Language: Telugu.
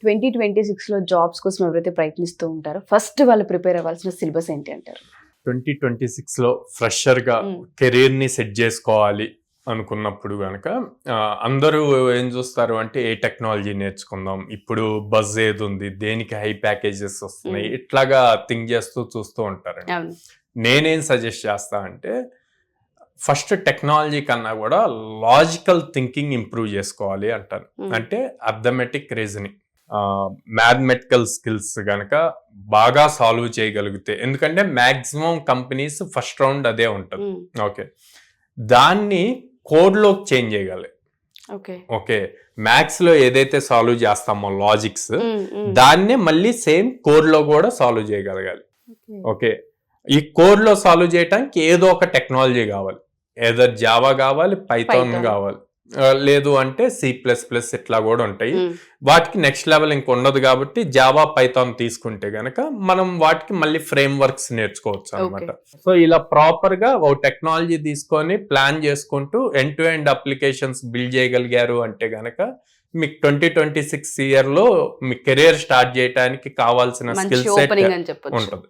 2026లో జాబ్స్ కోసం ఎవరైతే ప్రయత్నిస్తూ ఉంటారో ఫస్ట్ వాళ్ళు ప్రిపేర్ అవ్వాల్సిన సిలబస్ ఏంటి అంటారు? 2026లో ఫ్రెషర్గా కెరీర్ని సెట్ చేసుకోవాలి అనుకున్నప్పుడు కనుక అందరూ ఏం చూస్తారు అంటే ఏ టెక్నాలజీ నేర్చుకుందాం, ఇప్పుడు బజ్ ఏది ఉంది, దేనికి హై ప్యాకేజెస్ వస్తున్నాయి, ఇట్లాగా థింక్ చేస్తూ చూస్తూ ఉంటారు. నేనేం సజెస్ట్ చేస్తా అంటే ఫస్ట్ టెక్నాలజీ కన్నా కూడా లాజికల్ థింకింగ్ ఇంప్రూవ్ చేసుకోవాలి అంటాను. అంటే అర్థమెటిక్ రీజనింగ్, మ్యాథమెటికల్ స్కిల్స్ గనక బాగా సాల్వ్ చేయగలిగితే, ఎందుకంటే మ్యాక్సిమం కంపెనీస్ ఫస్ట్ రౌండ్ అదే ఉంటుంది. ఓకే, దాన్ని కోడ్లోకి చేంజ్ చేయగలి. ఓకే, మ్యాథ్స్ లో ఏదైతే సాల్వ్ చేస్తామో లాజిక్స్, దాన్నే మళ్ళీ సేమ్ కోడ్ లో కూడా సాల్వ్ చేయగలగాలి. ఓకే, ఈ కోడ్ లో సాల్వ్ చేయడానికి ఏదో ఒక టెక్నాలజీ కావాలి, ఏదో జావా కావాలి, పైథాన్ కావాలి, లేదు అంటే C++ ఇట్లా కూడా ఉంటాయి. వాటికి నెక్స్ట్ లెవెల్ ఇంక ఉండదు కాబట్టి జావా పైథాన్ తీసుకుంటే గనక మనం వాటికి మళ్ళీ ఫ్రేమ్ వర్క్స్ నేర్చుకోవచ్చు అనమాట. సో ఇలా ప్రాపర్ గా ఒక టెక్నాలజీ తీసుకొని ప్లాన్ చేసుకుంటూ end to end applications build చేయగలిగారు అంటే గనక మీకు 2026 ఇయర్ లో మీ కెరీర్ స్టార్ట్ చేయడానికి కావాల్సిన స్కిల్ సెట్ ఉంటుంది.